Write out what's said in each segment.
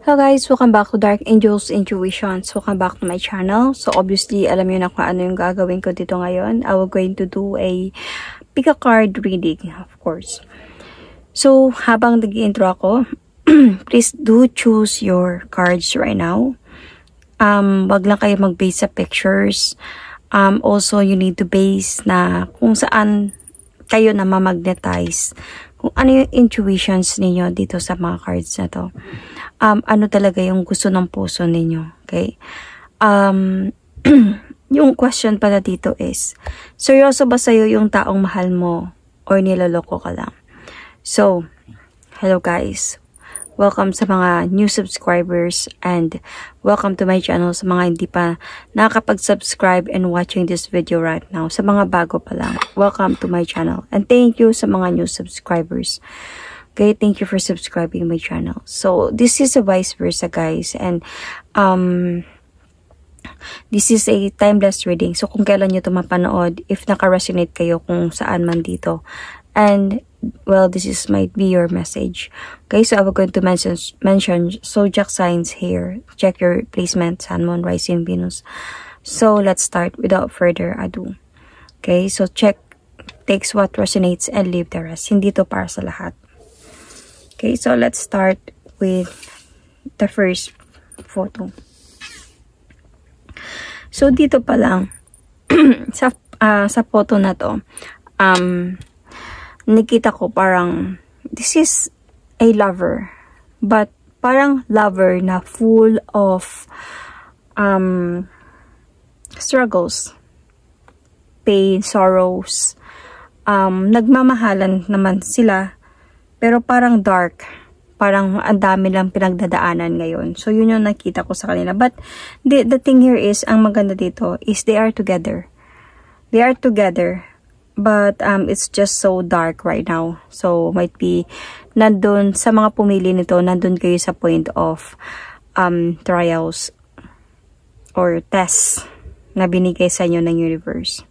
Hello guys, welcome back to Dark Angels Intuitions. Welcome back to my channel. So obviously, alam niyo na kung ano yung gagawin ko dito ngayon. I will going to do a pick a card reading, of course. So habang nag-intro ako, please do choose your cards right now. Wag lang kayo mag-base sa pictures. Also, you need to base na kung saan kayo na ma-magnetize. Kung ano yung intuitions ninyo dito sa mga cards na to. Ano talaga yung gusto ng puso ninyo. Okay? Yung question pala dito is, seryoso ba sa'yo yung taong mahal mo or niloloko ka lang? So, hello guys. Welcome sa mga new subscribers and welcome to my channel sa mga hindi pa nakakapag-subscribe and watching this video right now. Sa mga bago pa lang, welcome to my channel. And thank you sa mga new subscribers. Okay, thank you for subscribing my channel. So, this is a vice versa, guys. And, this is a timeless reading. So, kung kailan nyo ito mapanood, if naka-resonate kayo kung saan man dito. And, well, this is might be your message. Okay, so I will going to mention zodiac signs here. Check your placement, Sun, Moon, Rising, Venus. So, let's start without further ado. Okay, so check, takes what resonates and leave the rest. Hindi to para sa lahat. Okay, so let's start with the first photo. So dito pa lang sa photo na to, nakita ko parang this is a lover, but parang lover na full of struggles, pain, sorrows. Nagmamahalan naman sila. Pero parang dark. Parang ang dami lang pinagdadaanan ngayon. So, yun yung nakita ko sa kanila. But, the thing here is, ang maganda dito is they are together. They are together. But, it's just so dark right now. So, might be, nandun, sa mga pumili nito, nandun kayo sa point of trials or tests na binigay sa inyo ng universe.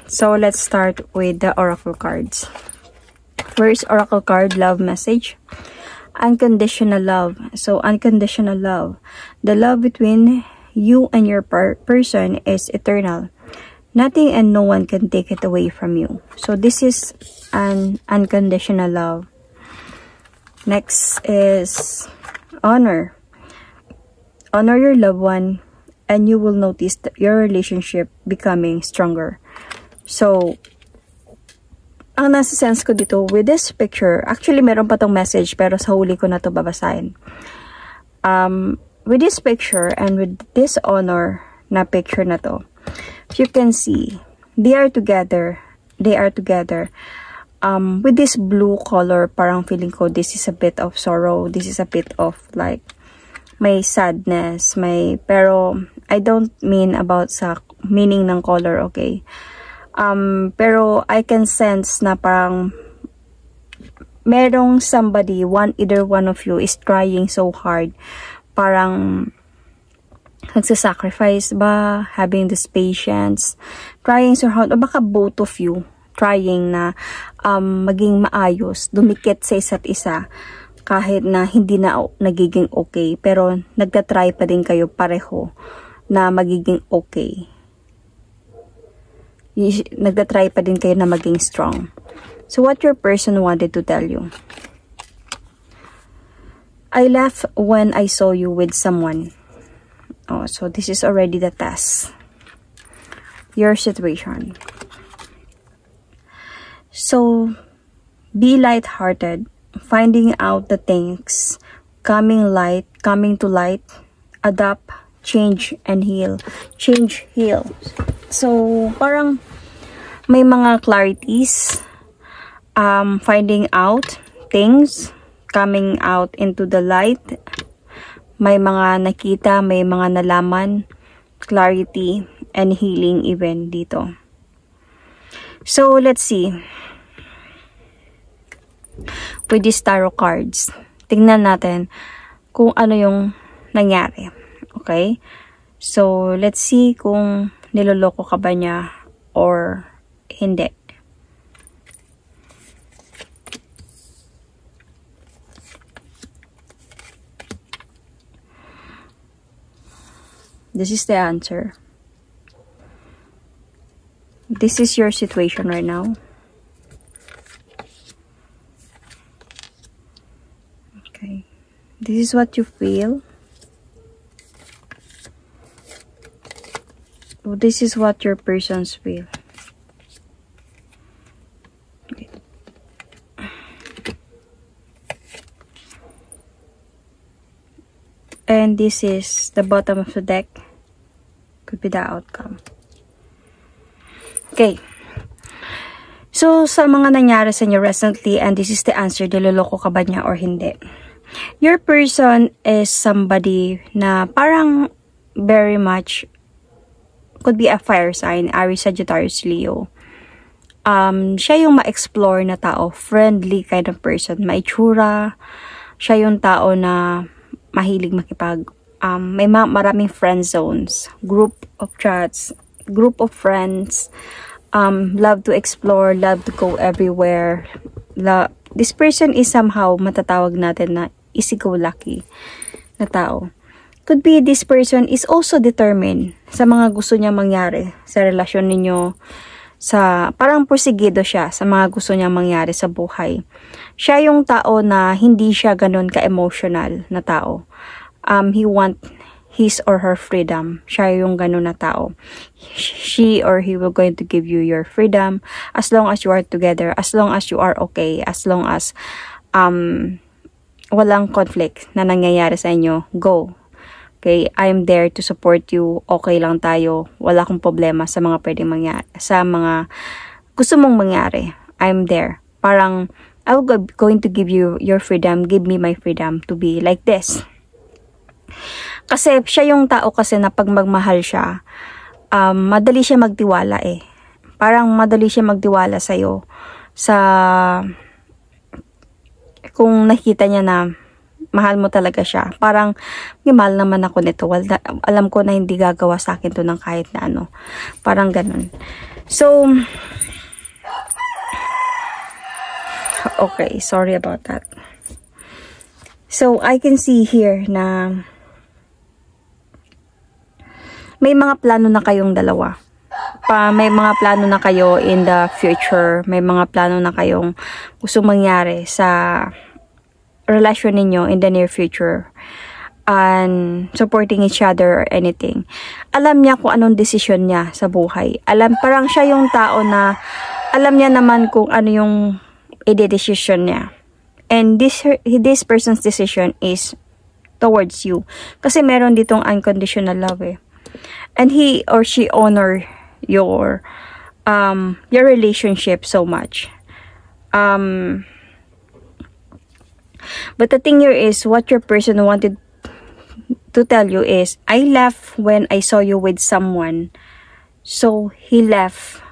So, let's start with the oracle cards. First oracle card, love message. Unconditional love. So, unconditional love. The love between you and your person is eternal. Nothing and no one can take it away from you. So, this is an unconditional love. Next is honor. Honor your loved one and you will notice that your relationship becoming stronger. So, ang nasa sense ko dito, with this picture, actually meron pa tong message, pero sa huli ko na to babasahin. With this picture and with this honor na picture na to, you can see, they are together. They are together. With this blue color, parang feeling ko, this is a bit of sorrow. This is a bit of like, may sadness, pero I don't mean about sa meaning ng color, okay? Pero I can sense na parang merong somebody, either one of you is trying so hard. Parang nagsasacrifice ba? Having this patience. Trying so hard. O baka both of you trying na maging maayos. Dumikit sa isa't isa. Kahit na hindi na nagiging okay. Pero nagtatry pa din kayo pareho na magiging okay. Nagtatry pa din kayo na maging strong. So, what your person wanted to tell you? I laughed when I saw you with someone. Oh, so this is already the test. Your situation. So, be light-hearted. Finding out the things. Coming to light. Adapt, change, and heal. Change, heal. So, parang may mga clarities, finding out things, coming out into the light, may mga nakita, may mga nalaman, clarity, and healing even dito. So, let's see. With these tarot cards, tingnan natin kung ano yung nangyari. Okay? So, let's see kung niloloko ka ba niya or hindi. This is the answer. This is your situation right now. Okay. This is what you feel. This is what your persons feel. Okay. And this is the bottom of the deck. Could be the outcome. Okay. So, sa mga nangyari sa inyo recently, and this is the answer, niloloko ka ba niya or hindi? Your person is somebody na parang very much could be a fire sign, Aries, Sagittarius, Leo. Siya yung ma-explore na tao, friendly kind of person, maitsura. Siya yung tao na mahilig makipag, may maraming friend zones, group of chats, group of friends, love to explore, love to go everywhere. This person is somehow matatawag natin na easy-go-lucky na tao. Could be this person is also determined sa mga gusto niya mangyari sa relasyon ninyo, sa parang porsigido siya sa mga gusto niya mangyari sa buhay. Siya yung tao na hindi siya ganun ka-emotional na tao. He want his or her freedom. Siya yung ganun na tao. She or he will going to give you your freedom as long as you are together, as long as you are okay, as long as walang conflict na nangyayari sa inyo. Go. Okay, I'm there to support you. Okay lang tayo. Wala akong problema sa mga pwedeng mangyari, sa mga gusto mong mangyari. I'm there. Parang, I'm going to give you your freedom. Give me my freedom to be like this. Kasi siya yung tao kasi na pag magmahal siya, madali siya magtiwala eh. Parang madali siya magtiwala sa'yo. Kung nakita niya na mahal mo talaga siya. Parang, mahal naman ako nito. Alam ko na hindi gagawa sa akin to ng kahit na ano. Parang ganun. So, okay. Sorry about that. So, I can see here na may mga plano na kayong dalawa. May mga plano na kayo in the future. May mga plano na kayong gusto mangyari sa relasyon ninyo in the near future, and supporting each other or anything. Alam niya kung anong decision niya sa buhay. Parang siya yung tao na alam niya naman kung ano yung ide-decision niya. And this person's decision is towards you. Kasi meron ditong unconditional love eh. And he or she honor your relationship so much. But the thing here is, what your person wanted to tell you is, I left when I saw you with someone. So, he left.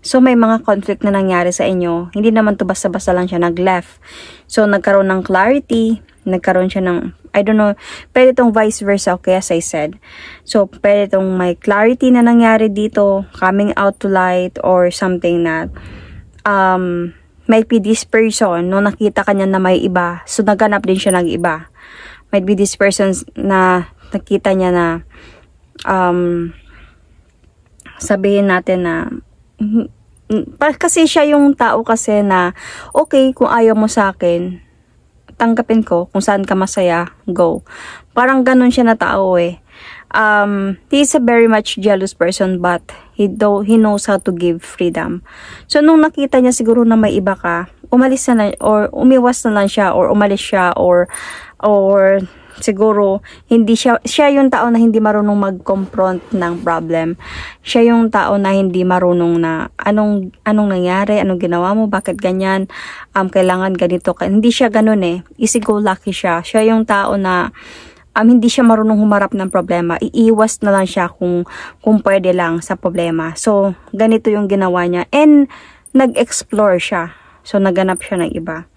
So, may mga conflict na nangyari sa inyo. Hindi naman to basta-basta lang siya nag-left. So, nagkaroon ng clarity. Nagkaroon siya ng, I don't know, pwede itong vice versa, okay, as I said. So, pwede itong may clarity na nangyari dito, coming out to light, or something na, might be this person, no, nakita kanya na may iba, so naghanap din siya ng iba. Might be this person na nakita niya na, sabihin natin na, kasi siya yung tao kasi na, okay, kung ayaw mo sa akin, tanggapin ko, kung saan ka masaya, go. Parang ganun siya na tao eh. He's a very much jealous person, but he knows how to give freedom. So, nung nakita niya siguro na may iba ka, umalis na lang, or umiwas na lang siya, or umalis siya, or siguro, hindi siya yung tao na hindi marunong mag-confront ng problem. Siya yung tao na hindi marunong na, anong nangyari, anong ginawa mo, bakit ganyan, kailangan ganito. Hindi siya ganun eh. Easy-go-lucky siya. Siya yung tao na, hindi siya marunong humarap ng problema. Iiwas na lang siya kung pwede lang sa problema. So, ganito yung ginawa niya. And, nag-explore siya. So, naganap siya ng iba.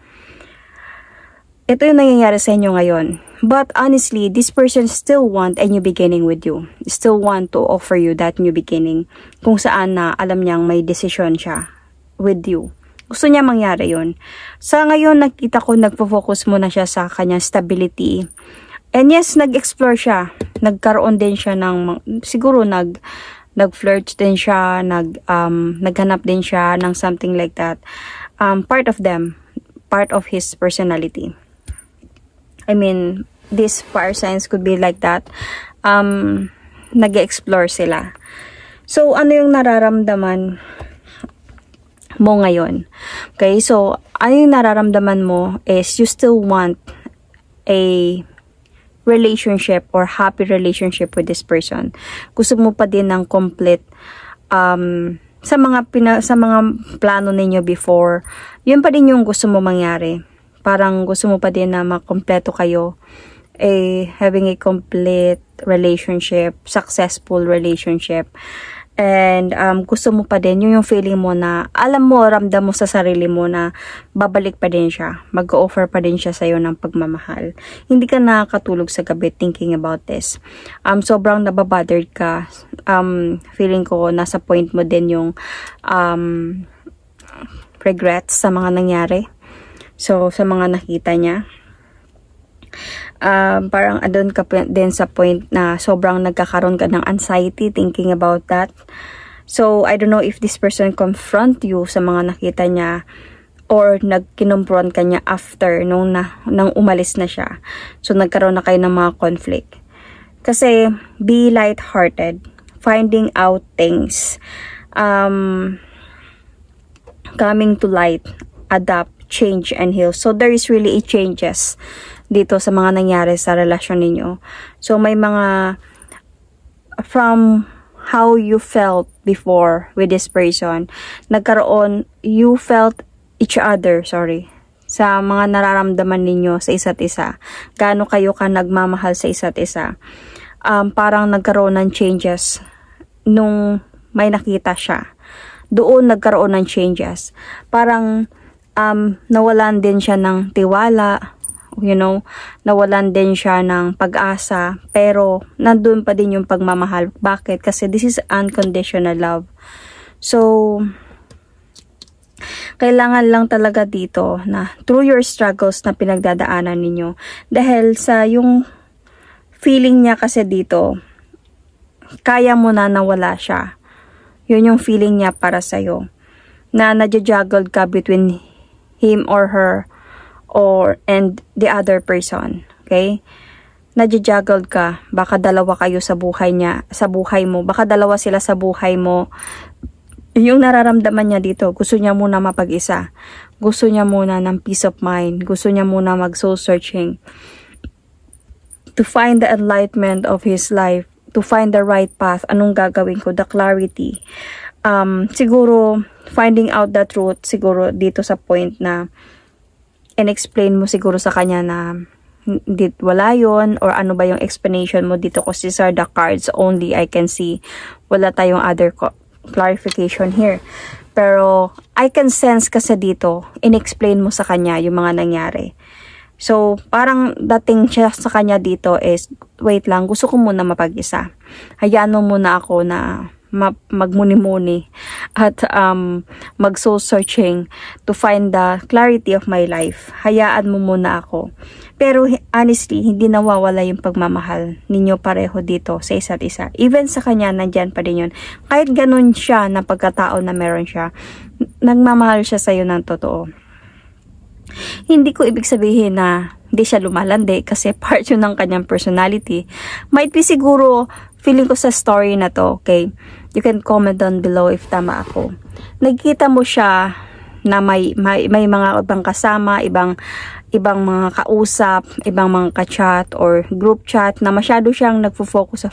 Ito yung nangyayari sa inyo ngayon. But, honestly, this person still want a new beginning with you. Still want to offer you that new beginning. Kung saan na alam niyang may decision siya with you. Gusto niya mangyari yun. Sa ngayon, nakita ko, nagpo-focus muna siya sa kanyang stability And yes, nag-explore siya. Nagkaroon din siya ng, siguro nag-flirt din siya, naghanap din siya ng something like that. Part of them, part of his personality. I mean, these fire signs could be like that. Nag-explore sila. So, ano yung nararamdaman mo ngayon? Okay, so, ano yung nararamdaman mo is you still want a relationship or happy relationship with this person. Gusto mo pa din ng complete sa mga plano ninyo before. Yun pa din yung gusto mo mangyari. Parang gusto mo pa din na makompleto kayo, having a complete relationship, successful relationship. And gusto mo pa din, yung feeling mo na, alam mo, ramdam mo sa sarili mo na babalik pa din siya. Mag-offer pa din siya sa'yo ng pagmamahal. Hindi ka nakakatulog sa gabi thinking about this. Sobrang nababothered ka. Feeling ko, nasa point mo din yung regrets sa mga nangyari. So, sa mga nakita niya. Parang adon ka din sa point na sobrang nagkakaroon ka ng anxiety thinking about that. So, I don't know if this person confront you sa mga nakita niya or nagkinumpron ka niya after nang umalis na siya. So, nagkaroon na kayo ng mga conflict. Kasi, be lighthearted. Finding out things. Coming to light. Adapt, change, and heal. So, there is really a changes dito sa mga nangyari sa relasyon ninyo. So, may mga from how you felt before with this person, you felt each other, sa mga nararamdaman ninyo sa isa't isa. Gaano kayo ka nagmamahal sa isa't isa. Parang nagkaroon ng changes nung may nakita siya. Doon nagkaroon ng changes. Parang nawalan din siya ng tiwala, nawalan din siya ng pag-asa, pero nandun pa din yung pagmamahal. Bakit? Kasi this is unconditional love. So, kailangan lang talaga dito na through your struggles na pinagdadaanan ninyo, dahil sa yung feeling niya kasi dito, kaya mo na nawala siya. Yun yung feeling niya para sa'yo, na nadja-juggled ka between him or her and the other person. Okay? Nadja-juggled ka. Baka dalawa kayo sa buhay niya, sa buhay mo. Baka dalawa sila sa buhay mo. Yung nararamdaman niya dito, gusto niya muna mapag-isa. Gusto niya muna ng peace of mind. Gusto niya muna mag-soul searching. To find the enlightenment of his life. To find the right path. Anong gagawin ko? The clarity. Siguro, finding out the truth, siguro dito sa point na in-explain mo siguro sa kanya na wala yun, or ano ba yung explanation mo dito, kasi these are the cards only I can see. Wala tayong other clarification here. Pero, I can sense kasi dito, in-explain mo sa kanya yung mga nangyari. So, parang dating siya sa kanya dito is, wait lang, gusto ko muna mapag-isa. Hayaan mo muna ako na magmuni-muni at mag-soul searching to find the clarity of my life. Hayaan mo muna ako. Pero honestly, hindi nawawala yung pagmamahal ninyo pareho dito sa isa't isa. Even sa kanya, nandyan pa din yun. Kahit ganun siya na pagkatao na meron siya, nagmamahal siya sa'yo ng totoo. Hindi ko ibig sabihin na hindi siya lumalandi kasi part yun ng kanyang personality. Might be siguro, feeling ko sa story na to, okay? You can comment down below if tama ako. Nagkita mo siya na may mga ibang kasama, ibang mga kausap, ibang mga ka-chat or group chat na masyado siyang nagfo-focus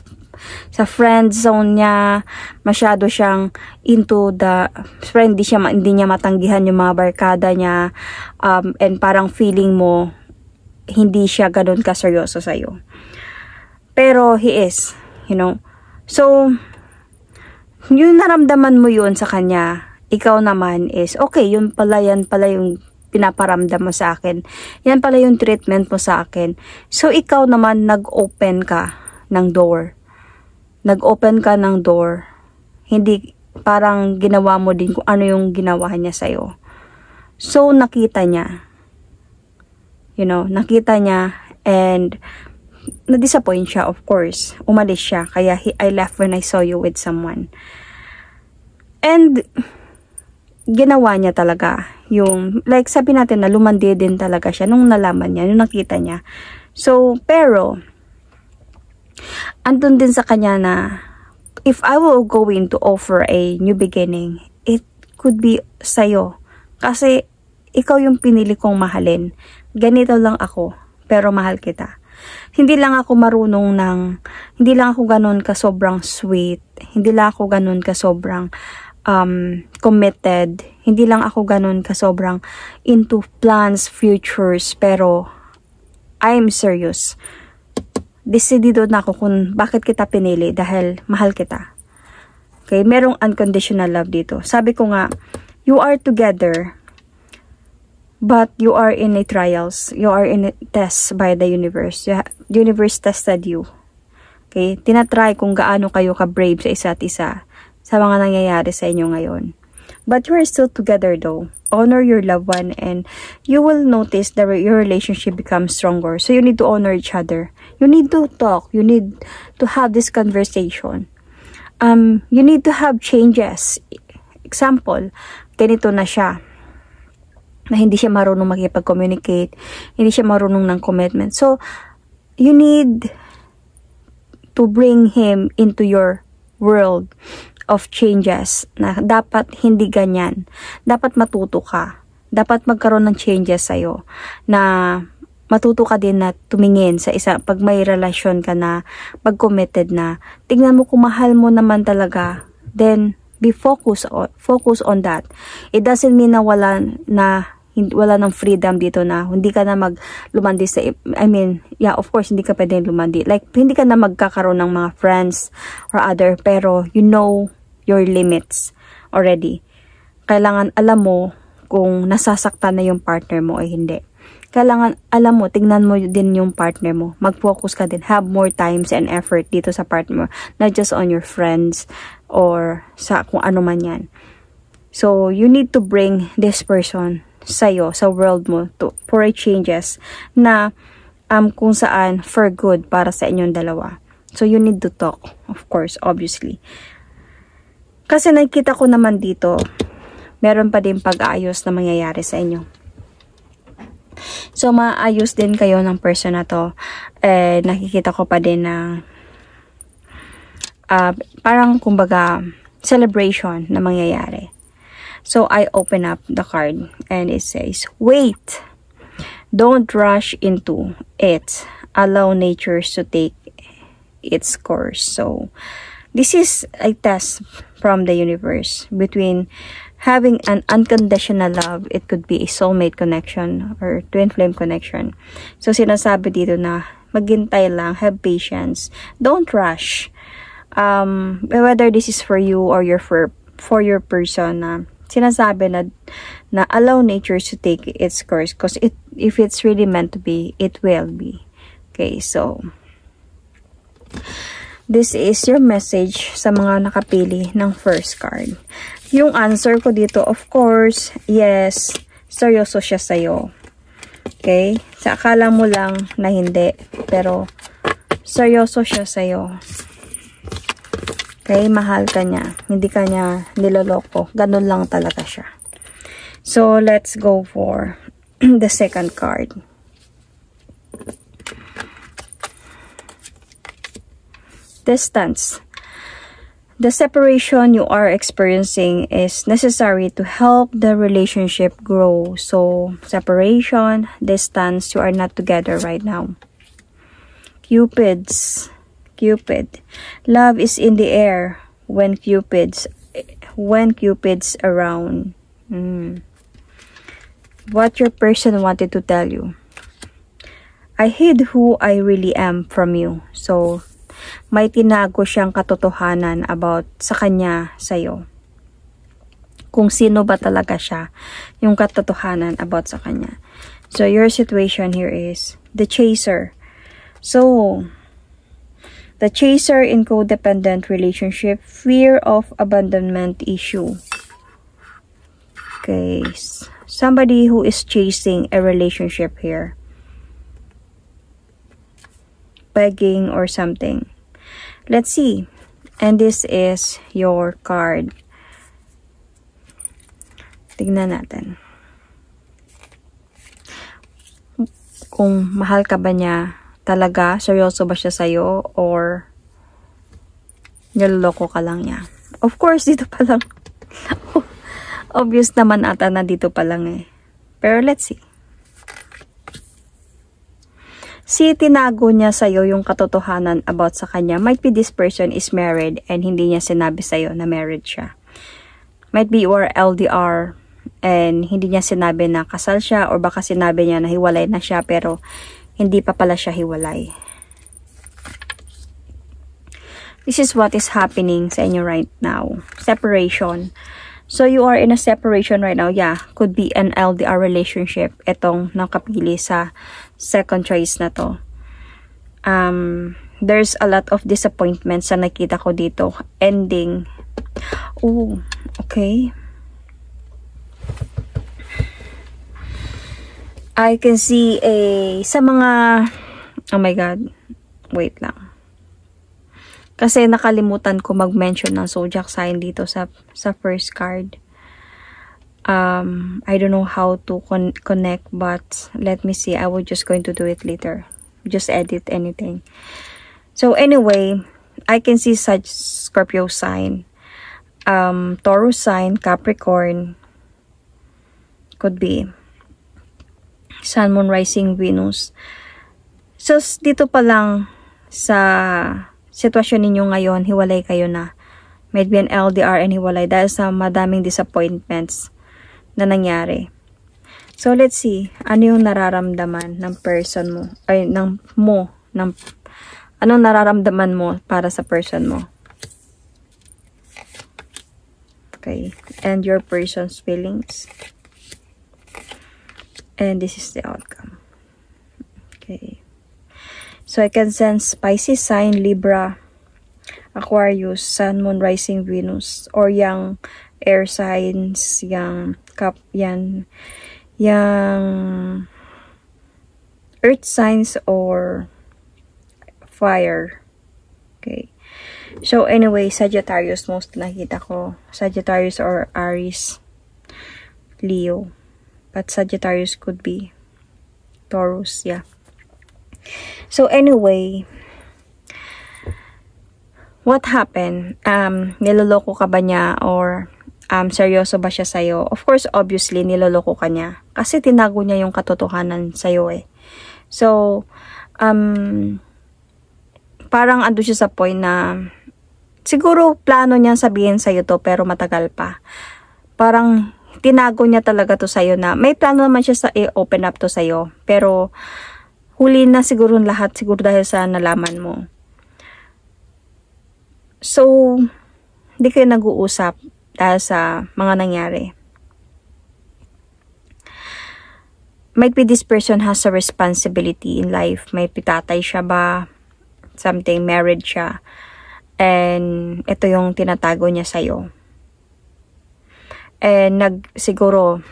sa friend zone niya, masyado siyang into the friend, hindi niya matanggihan yung mga barkada niya, and parang feeling mo hindi siya ganun kaseryoso sa'yo. Pero he is, So, yung naramdaman mo yun sa kanya, ikaw naman is, okay, yan pala yung pinaparamdam mo sa akin. Yan pala yung treatment mo sa akin. So, ikaw naman, nag-open ka ng door. Nag-open ka ng door. Hindi, parang ginawa mo din kung ano yung ginawa niya sa'yo. So, nakita niya. Nakita niya, and na-disappoint siya, of course. Umalis siya. Kaya I left when I saw you with someone. And ginawa niya talaga yung, like sabi natin na lumandi din talaga siya nung nalaman niya, nung nakita niya. So, pero, andun din sa kanya na, if I will going to offer a new beginning, it could be sa'yo. Kasi, ikaw yung pinili kong mahalin. Ganito lang ako, pero mahal kita. Hindi lang ako hindi lang ako ganun ka sobrang sweet. Hindi lang ako ganun ka sobrang committed. Hindi lang ako ganun ka sobrang into plans, futures, pero I'm serious. Decidido na ako kung bakit kita pinili dahil mahal kita. Okay, merong unconditional love dito. Sabi ko nga, you are together, but you are in a trials. You are in a test by the universe. The universe tested you. Okay? Tinatry kung gaano kayo ka-brave sa isa't isa sa mga nangyayari sa inyo ngayon. But you are still together though. Honor your loved one and you will notice that your relationship becomes stronger. So you need to honor each other. You need to talk. You need to have this conversation. You need to have changes. Example, ganito na siya. Na hindi siya marunong makipag-communicate, hindi siya marunong ng commitment. So, you need to bring him into your world of changes na dapat hindi ganyan. Dapat matuto ka. Dapat magkaroon ng changes sa'yo na matuto ka din na tumingin sa isa pag may relasyon ka na pag-committed na. Tingnan mo kung mahal mo naman talaga, then be focus on that. It doesn't mean na wala ng freedom dito na hindi ka na lumandi sa, of course, hindi ka pwedeng lumandi. Like, hindi ka na magkakaroon ng mga friends or other, pero you know your limits already. Kailangan alam mo kung nasasaktan na yung partner mo o hindi. Kailangan alam mo, tignan mo din yung partner mo. Mag-focus ka din. Have more times and effort dito sa partner mo. Not just on your friends or sa kung ano man yan. So, you need to bring this person sa'yo, sa world mo, for a changes na kung saan for good para sa inyong dalawa. So, you need to talk, of course, obviously. Kasi nakikita ko naman dito, meron pa din pag-aayos na mangyayari sa inyo. So, maayos din kayo ng person na to. Nakikita ko pa din na parang kumbaga celebration na mangyayari. So, I open up the card and it says, wait, don't rush into it. Allow nature to take its course. So, this is a test from the universe between having an unconditional love. It could be a soulmate connection or twin flame connection. So, sinasabi dito na maghintay lang, have patience. Don't rush. Whether this is for you or for your person na sinasabi na allow nature to take its course because if it's really meant to be, it will be. Okay, so this is your message sa mga nakapili ng first card. Yung answer ko dito, of course, yes, seryoso siya sa'yo. Okay? Sa akala mo lang na hindi, pero seryoso siya sa'yo. Okay, mahal ka niya. Hindi ka niya niloloko. Ganun lang talaga siya. So, let's go for the second card. Distance. The separation you are experiencing is necessary to help the relationship grow. So, separation, distance, you are not together right now. Cupid. Love is in the air when Cupid's around. What your person wanted to tell you. I hid who I really am from you. So, may tinago siyang katotohanan about sa kanya, sa'yo. Kung sino ba talaga siya, yung katotohanan about sa kanya. So, your situation here is the chaser. So, the chaser in codependent relationship, fear of abandonment issue. Okay, somebody who is chasing a relationship here. begging or something. Let's see. And this is your card. Tignan natin. Kung mahal ka ba niya talaga, seryoso ba siya sa'yo, or niloloko ka lang niya. Of course, dito pa lang. Obvious naman ata na dito pa lang eh. Pero let's see. Si tinago niya sa'yo yung katotohanan about sa kanya. Might be this person is married and hindi niya sinabi sa'yo na married siya. Might be you are LDR and hindi niya sinabi na kasal siya, or baka sinabi niya na hiwalay na siya pero hindi pa pala siya hiwalay. This is what is happening sa inyo right now. Separation. So, you are in a separation right now. Yeah, could be an LDR relationship. Itong nakapili sa second choice na to. There's a lot of disappointments na nakita ko dito. Ending. Oh, okay. I can see sa mga, oh my God, wait lang. Kasi nakalimutan ko mag-mention ng zodiac sign dito sa first card. I don't know how to connect, but let me see. I will just going to do it later. Just edit anything. So anyway, I can see such Scorpio sign, Taurus sign, Capricorn, could be Sun, Moon, Rising, Venus. So dito pa lang sa sitwasyon ninyo ngayon, hiwalay kayo na. Maybe an LDR and hiwalay dahil sa madaming disappointments na nangyari. So, let's see. Ano yung nararamdaman ng person mo? Ay, anong nararamdaman mo para sa person mo? Okay. And your person's feelings. And this is the outcome. Okay. So, I can sense Pisces sign, Libra, Aquarius, Sun, Moon, Rising, Venus, or yung air signs, yung earth signs, or fire. Okay. So, anyway, Sagittarius, most nakita ko. Sagittarius or Aries, Leo. But Sagittarius could be Taurus, yeah. So anyway, what happened? Niloloko ka ba niya, or seryoso ba siya sa'yo? Of course, obviously, niloloko ka niya. Kasi tinago niya yung katotohanan sa'yo eh. So, parang ando siya sa point na siguro plano niya sabihin sa'yo to pero matagal pa. Parang tinago niya talaga to sa'yo na may plano naman siya sa i-open up to sa'yo. Pero huli na siguro lahat, siguro dahil sa nalaman mo. So, hindi kayo nag-uusap dahil sa mga nangyari. Might be this person has a responsibility in life. May pitatay siya ba? Something, married siya. And ito yung tinatago niya sa'yo. And siguro,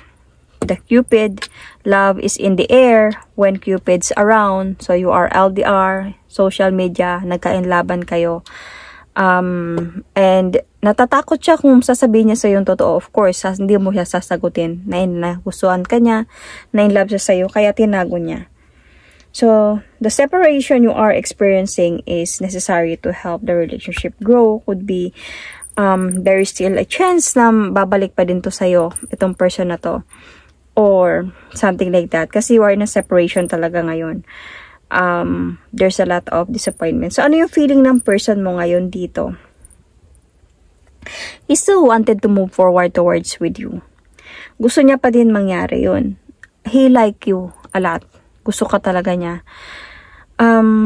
the Cupid, love is in the air when Cupid's around. So, you are LDR, social media, nagkainlaban kayo. And natatakot siya kung sasabihin niya sa'yo yung totoo. Of course, hindi mo siya sasagutin. Nagustuhan ka niya, na-in-love siya sa'yo, kaya tinago niya. So, the separation you are experiencing is necessary to help the relationship grow. Could be, there is still a chance na babalik pa din to sa'yo, itong person na to. Or something like that. Kasi you are in a separation talaga ngayon. There's a lot of disappointment. So, ano yung feeling ng person mo ngayon dito? He still wanted to move forward towards with you. Gusto niya pa din mangyari yun. He like you a lot. Gusto ka talaga niya.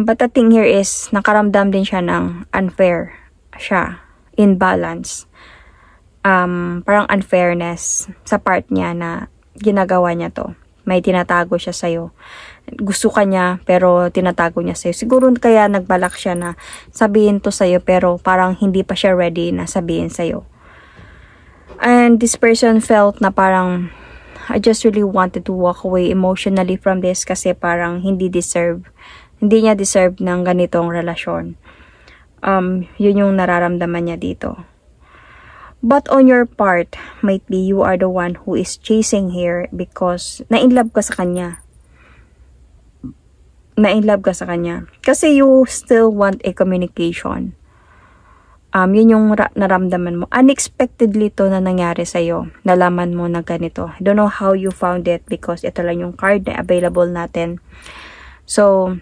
But the thing here is, nakaramdam din siya ng unfair siya. Imbalance. Parang unfairness sa part niya na ginagawa niya to. May tinatago siya sa'yo. Gusto ka niya, pero tinatago niya sa'yo. Siguro kaya nagbalak siya na sabihin to sa'yo, pero parang hindi pa siya ready na sabihin sa'yo. And this person felt na parang, I just really wanted to walk away emotionally from this kasi parang hindi Hindi niya deserve ng ganitong relasyon. Yun yung nararamdaman niya dito. But on your part, might be you are the one who is chasing here because na-inlove ka sa kanya. Na-inlove ka sa kanya. Kasi you still want a communication. Yun yung naramdaman mo. Unexpectedly to na nangyari sa'yo. Nalaman mo na ganito. I don't know how you found it because ito lang yung card na available natin. So,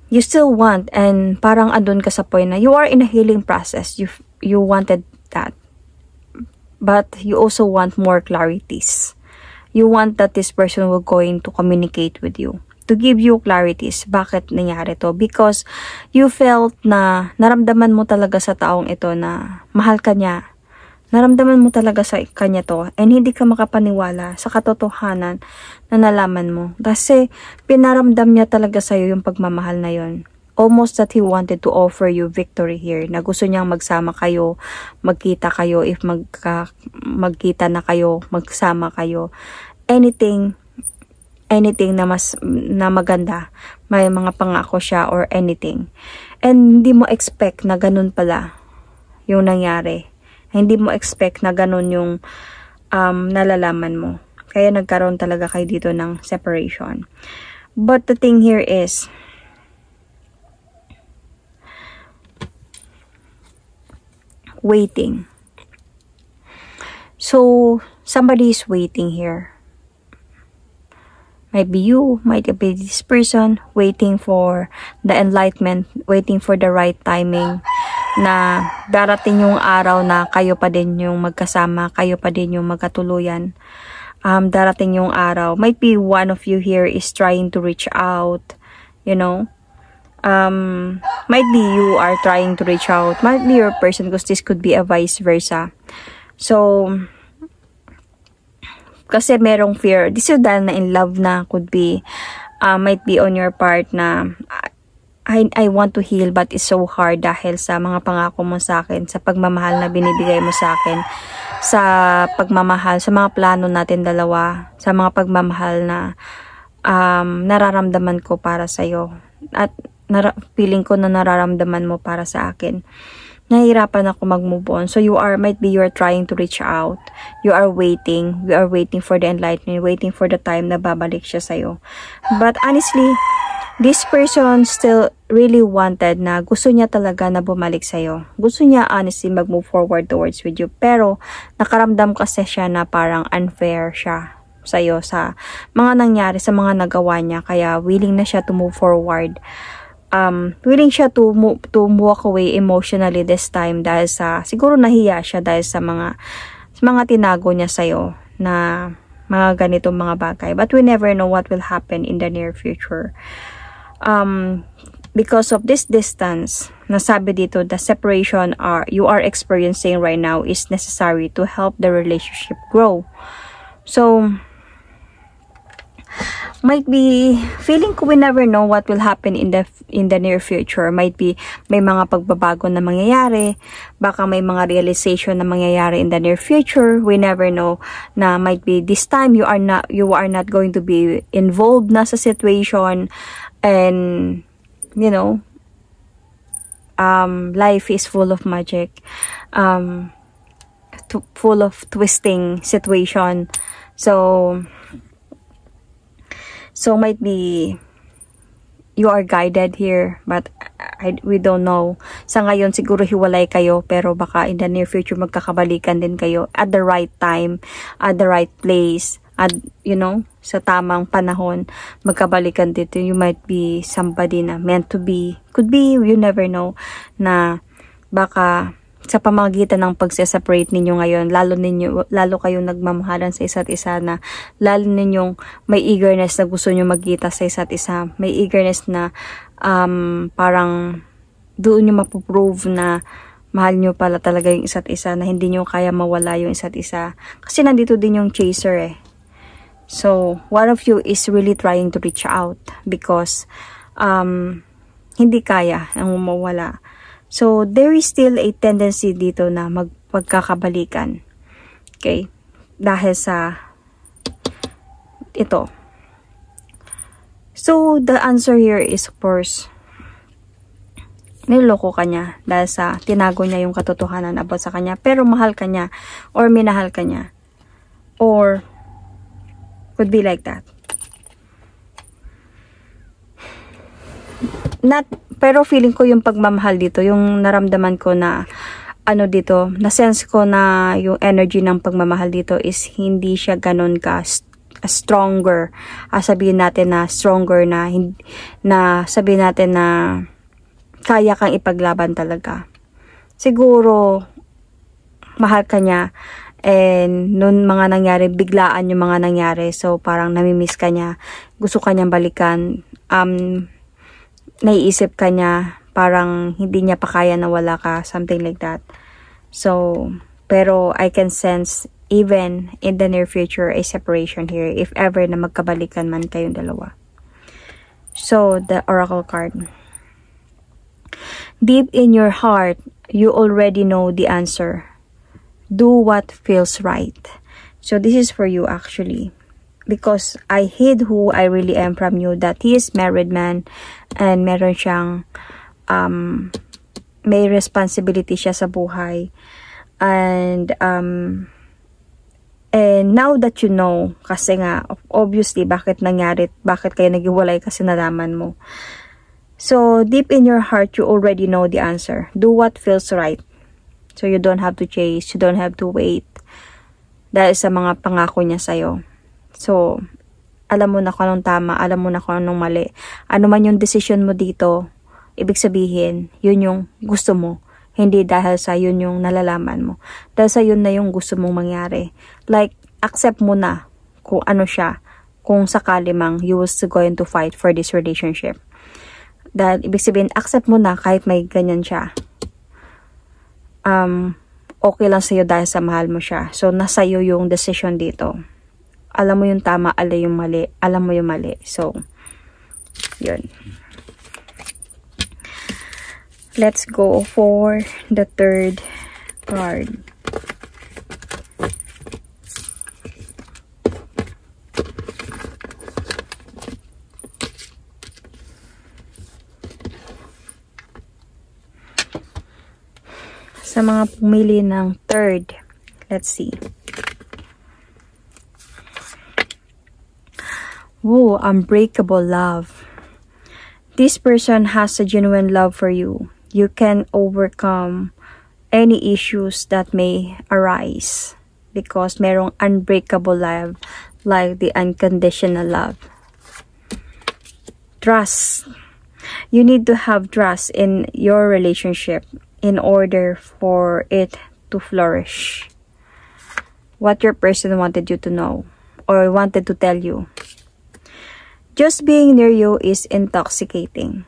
you still want, and parang andun ka sa point na you are in a healing process. You wanted that. But you also want more clarities. You want that this person will going to communicate with you. To give you clarities. Bakit nangyari to? Because you felt na naramdaman mo talaga sa taong ito na mahal ka niya. Naramdaman mo talaga sa kanya to and hindi ka makapaniwala sa katotohanan na nalaman mo. Kasi pinaramdam niya talaga sa'yo yung pagmamahal na yon. Almost that he wanted to offer you victory here. Na gusto niyang magsama kayo, magkita kayo, if magkita na kayo, magsama kayo. Anything na maganda. May mga pangako siya or anything. And hindi mo expect na ganun pala yung nangyari. Hindi mo expect na ganun yung nalalaman mo. Kaya nagkaroon talaga kayo dito ng separation. But the thing here is, waiting. So, somebody is waiting here. Might be you, might be this person, waiting for the enlightenment, waiting for the right timing, na darating yung araw na kayo pa din yung magkasama, kayo pa din yung magkatuluyan. Darating yung araw. Might be one of you here is trying to reach out, you know. Might be you are trying to reach out. Might be your person because this could be a vice versa. So, kasi merong fear. This is dahil na in love na, could be, might be on your part na, I want to heal but it's so hard dahil sa mga pangako mo sa akin, sa pagmamahal na binibigay mo sa akin, sa pagmamahal, sa mga plano natin dalawa, sa mga pagmamahal na nararamdaman ko para sa'yo. At feeling ko na nararamdaman mo para sa akin. Nahihirapan ako mag-move on. So might be you are trying to reach out. You are waiting. We are waiting for the enlightenment, waiting for the time na babalik siya sa'yo. But honestly, this person still really wanted na gusto niya talaga na bumalik sa'yo. Gusto niya honestly mag-move forward towards with you. Pero nakaramdam kasi siya na parang unfair siya sa'yo sa mga nangyari, sa mga nagawa niya. Kaya willing na siya to move forward. Willing siya to walk away emotionally this time dahil sa, siguro nahiya siya dahil sa mga tinago niya sa'yo na mga ganitong mga bagay. But we never know what will happen in the near future. Because of this distance, nasabi dito, the separation you are experiencing right now is necessary to help the relationship grow. So, might be, feeling ko we never know what will happen in the near future. Might be, may mga pagbabago na mangyayari. Baka may mga realization na mangyayari in the near future. We never know na might be this time you are not going to be involved na sa situation. And, you know, life is full of magic. Full of twisting situation. So might be you are guided here, but we don't know. Sa ngayon siguro hiwalay kayo, pero baka in the near future magkakabalikan din kayo at the right time, at the right place, at you know, sa tamang panahon magkabalikan dito. You might be somebody na meant to be, could be, you never know, na baka sa pamamagitan ng pagse-separate ninyo ngayon, lalo kayong nagmamahalan sa isa't isa, na lalo ninyong may eagerness na gusto nyo magkita sa isa't isa. May eagerness na parang doon nyo mapuprove na mahal nyo pala talaga yung isa't isa, na hindi nyo kaya mawala yung isa't isa. Kasi nandito din yung chaser eh. So, one of you is really trying to reach out because hindi kaya ang mawala. So, there is still a tendency dito na magkakabalikan. Okay? Dahil sa ito. So, the answer here is, of course, niloloko ka niya dahil sa tinago niya yung katotohanan about sa kanya, pero mahal ka niya or minahal ka niya, or could be like that. Pero feeling ko yung pagmamahal dito, yung naramdaman ko na ano dito, na sense ko na yung energy ng pagmamahal dito is hindi siya ganun ka stronger. Sabihin natin na stronger na sabihin natin na kaya kang ipaglaban talaga. Siguro, mahal ka niya, and noon mga nangyari, biglaan yung mga nangyari. So, parang namimiss ka niya. Gusto ka niyang balikan. Naiisip ka niya. Parang hindi niya pa kaya na wala ka. Something like that. So, pero I can sense, even in the near future, a separation here. If ever na magkabalikan man kayong dalawa. So, the Oracle card. Deep in your heart, you already know the answer. Do what feels right. So this is for you actually. Because I hid who I really am from you. That he is married man. And meron siyang, may responsibility siya sa buhay. And now that you know, kasi nga, obviously, bakit nangyari, bakit kayo naghiwalay kasi nalaman mo. So, deep in your heart, you already know the answer. Do what feels right. So, you don't have to chase. You don't have to wait. Dahil sa mga pangako niya sa'yo. So, alam mo na kung anong tama. Alam mo na kung anong mali. Ano man yung decision mo dito, ibig sabihin, yun yung gusto mo. Hindi dahil sa yun yung nalalaman mo. Dahil sa yun na yung gusto mong mangyari. Like, accept mo na kung ano siya. Kung sakali mang you was going to fight for this relationship. Dahil, ibig sabihin, accept mo na kahit may ganyan siya. Okay lang sa'yo dahil sa mahal mo siya. So, nasa iyo yung decision dito. Alam mo yung tama, alam yung mali. Alam mo yung mali. So, yun. Let's go for the third card. Sa mga pumili ng third, let's see. Whoa, unbreakable love. This person has a genuine love for you. You can overcome any issues that may arise because merong unbreakable love, like the unconditional love. Trust. You need to have trust in your relationship in order for it to flourish. What your person wanted you to know or wanted to tell you. Just being near you is intoxicating.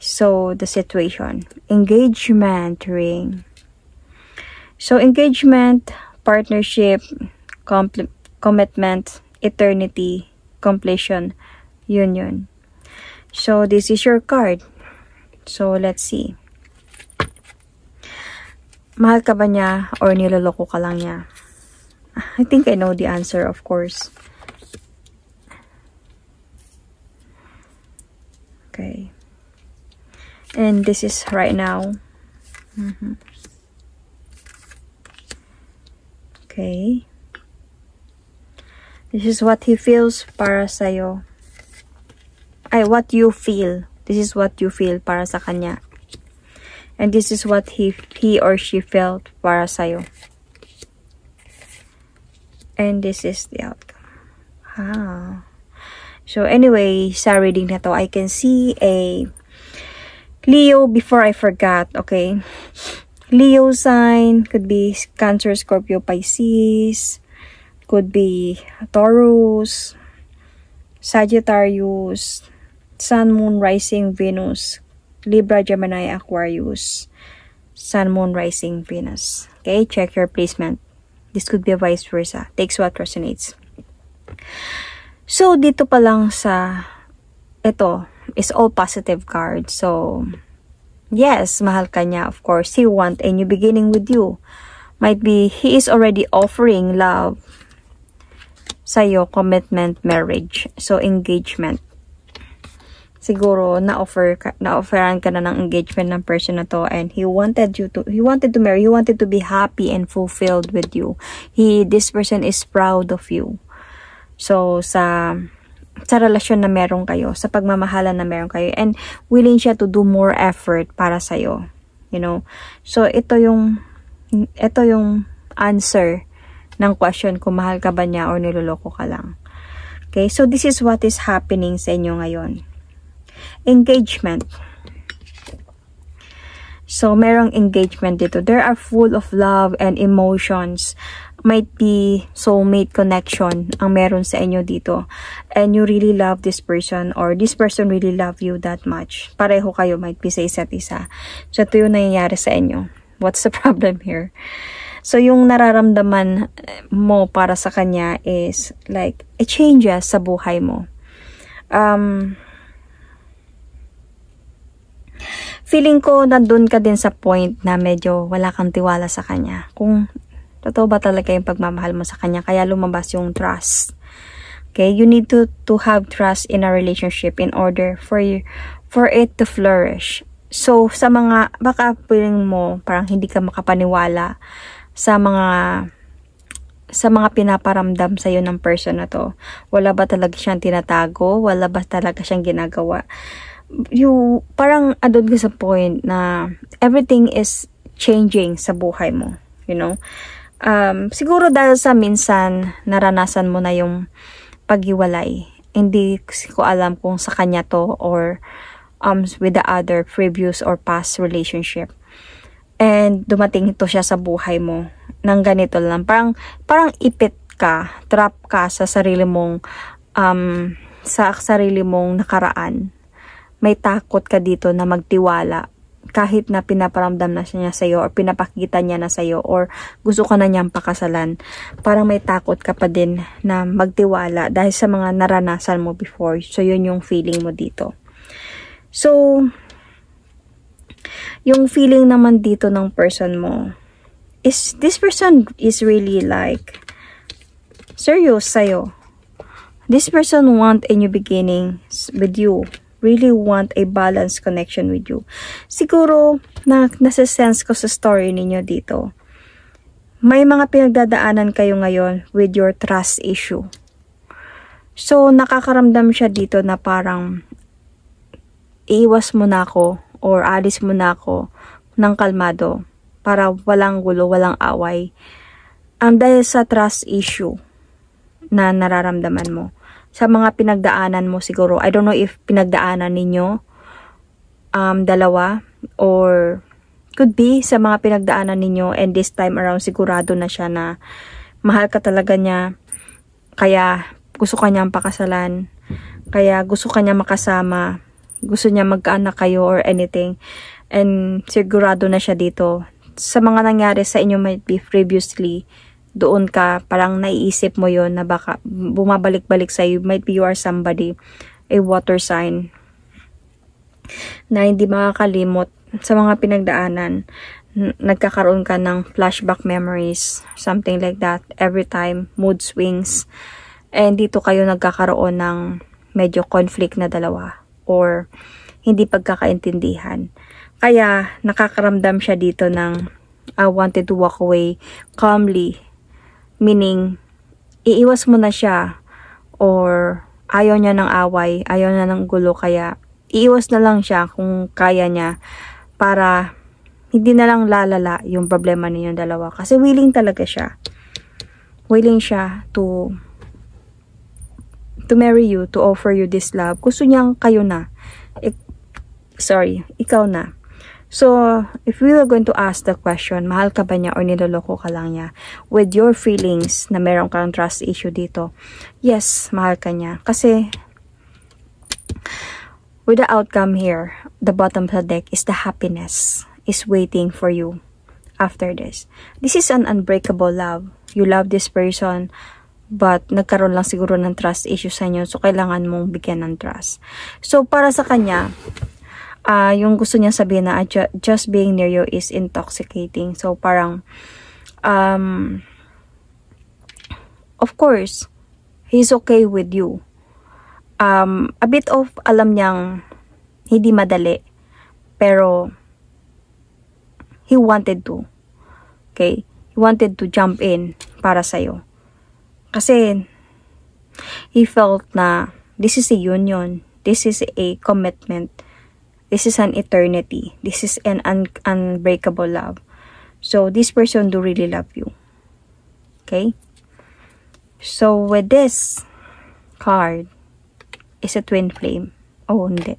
So, the situation. Engagement ring. So, engagement, partnership, commitment, eternity, completion, union. So, this is your card. So, let's see. Mahal ka ba niya or niloloko ka lang niya? I think I know the answer, of course. Okay. And this is right now. Okay. This is what he feels para sa'yo. Ay, what you feel. This is what you feel para sa kanya. And this is what he or she felt para sa'yo. And this is the outcome. So anyway, sa reading na to, I can see a Leo before I forgot, okay? Leo sign, could be Cancer, Scorpio, Pisces, could be Taurus, Sagittarius, Sun, Moon, Rising, Venus, Libra, Gemini, Aquarius, Sun, Moon, Rising, Venus. Okay, check your placement. This could be vice versa. Takes what resonates. So, dito pa lang sa ito is all positive cards. So, yes, mahal ka niya. Of course, he want a new beginning with you. Might be, he is already offering love sa'yo, commitment, marriage. So, engagement. Siguro, na-offeran ka na ng engagement ng person na to, and he wanted to marry, he wanted to be happy and fulfilled with you. This person is proud of you. So, sa relasyon na meron kayo, sa pagmamahalan na meron kayo, and willing siya to do more effort para sa'yo. You know? So, ito yung answer ng question kung mahal ka ba niya or niloloko ka lang. Okay? So, this is what is happening sa inyo ngayon. Engagement. So, merong engagement dito. They are full of love and emotions. Might be soulmate connection ang meron sa inyo dito. And you really love this person, or this person really love you that much. Pareho kayo might be sa isa't isa. So, ito yung nangyayari sa inyo. What's the problem here? So, yung nararamdaman mo para sa kanya is like, it changes sa buhay mo. Feeling ko nandun ka din sa point na medyo wala kang tiwala sa kanya. Kung totoo ba talaga yung pagmamahal mo sa kanya, kaya lumabas yung trust. Okay, you need to have trust in a relationship in order for it to flourish. So, sa mga, baka feeling mo parang hindi ka makapaniwala sa mga pinaparamdam sa'yo ng person na to. Wala ba talaga siyang tinatago? Wala ba talaga siyang ginagawa? Parang andun ka sa point na everything is changing sa buhay mo, you know. Siguro dahil sa minsan naranasan mo na yung paghiwalay. Hindi ko alam kung sa kanya to or with the other previous or past relationship. And dumating ito siya sa buhay mo ng ganito lang. Parang ipit ka, trap ka sa sarili mong nakaraan. May takot ka dito na magtiwala kahit na pinaparamdam na niya sa'yo or pinapakita niya na sa'yo or gusto ka na niyang pakasalan. Parang may takot ka pa din na magtiwala dahil sa mga naranasan mo before. So, yun yung feeling mo dito. So, yung feeling naman dito ng person mo is this person is really like serious sa'yo. This person want a new beginning with you. Really want a balanced connection with you. Siguro, nasa-sense ko sa story ninyo dito. May mga pinagdadaanan kayo ngayon with your trust issue. So, nakakaramdam siya dito na parang iiwas mo na ako or alis mo na ako ng kalmado para walang gulo, walang away. Dahil sa trust issue na nararamdaman mo. Sa mga pinagdaanan mo siguro, I don't know if pinagdaanan ninyo dalawa or could be sa mga pinagdaanan ninyo and this time around sigurado na siya na mahal ka talaga niya, kaya gusto ka niyang pakasalan, kaya gusto ka niya makasama, gusto niya magkaanak kayo or anything, and sigurado na siya dito. Sa mga nangyari sa inyo might be previously, doon ka, parang naiisip mo yon na baka bumabalik-balik sa'yo. Might be you are somebody, a water sign, na hindi makakalimot sa mga pinagdaanan. Nagkakaroon ka ng flashback memories, something like that, every time, mood swings. And dito kayo nagkakaroon ng medyo conflict na dalawa, or hindi pagkakaintindihan. Kaya, nakakaramdam siya dito ng, I wanted to walk away calmly. Meaning, iiwas mo na siya or ayaw niya ng away, ayaw niya ng gulo, kaya iiwas na lang siya kung kaya niya para hindi na lang lalala yung problema ninyong dalawa. Kasi willing talaga siya. Willing siya to marry you, to offer you this love. Gusto niyang kayo na. Ikaw na. So, if we were going to ask the question, mahal ka ba niya or niloloko ka lang niya? With your feelings na meron kang trust issue dito, yes, mahal ka niya. Kasi, with the outcome here, the bottom of the deck is the happiness is waiting for you after this. This is an unbreakable love. You love this person, but nagkaroon lang siguro ng trust issue sa inyo, so kailangan mong bigyan ng trust. So, para sa kanya, yung gusto niya sabihin na just being near you is intoxicating. So, parang, of course, He's okay with you. A bit of alam niyang hindi madali, pero he wanted to. Okay? He wanted to jump in para sa'yo. Kasi he felt na this is a union. This is a commitment. This is an eternity. This is an unbreakable love. So, this person do really love you. Okay? So, with this card, is a twin flame. Oh, hindi.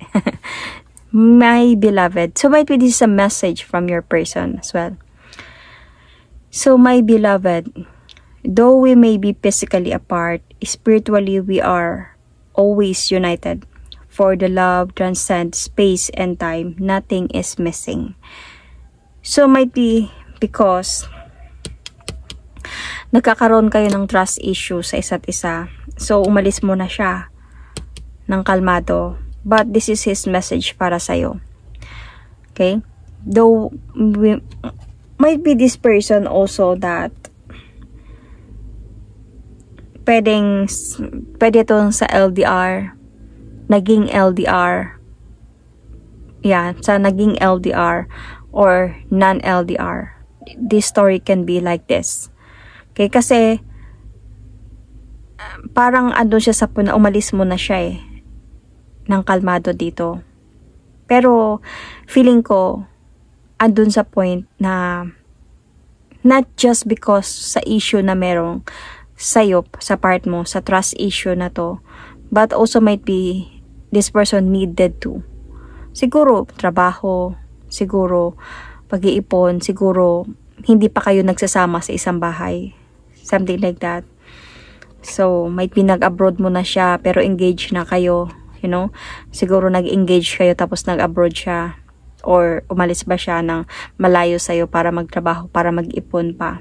My beloved. So, might be this is a message from your person as well. So, my beloved, though we may be physically apart, spiritually we are always united. For the love transcends space and time. Nothing is missing. So, might be because nagkakaroon kayo ng trust issue sa isa't isa. So, umalis mo na siya ng kalmado. But this is his message para sa'yo. Okay? Though, might be this person also that pwede itong sa LDR, naging LDR, sa naging LDR or non-LDR. This story can be like this. Okay, kasi parang andun siya sa na umalis mo na siya ng kalmado dito. Pero feeling ko andun sa point na not just because sa issue na merong sa'yo, sa part mo, sa trust issue na to, but also might be this person needed to. Siguro trabaho, siguro pag-iipon, siguro hindi pa kayo nagsasama sa isang bahay. Something like that. So, might be nag-abroad mo na siya, pero engaged na kayo. You know? Siguro nag-engage kayo, tapos nag-abroad siya. Or umalis ba siya ng malayo sa'yo para magtrabaho, para mag-ipon pa.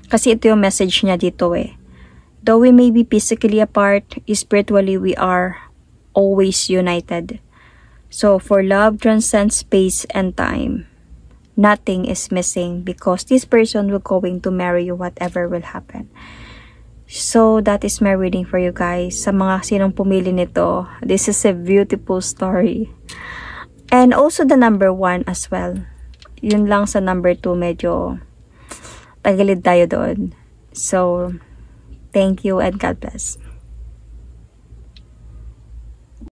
Kasi ito yung message niya dito Though we may be physically apart, spiritually we are always united. So, for love transcends space and time. Nothing is missing because this person will going to marry you whatever will happen. So, that is my reading for you guys. Sa mga sinong pumili nito, this is a beautiful story. And also the number 1 as well. Yun lang sa number 2, medyo tagilid tayo doon. So, thank you and God bless.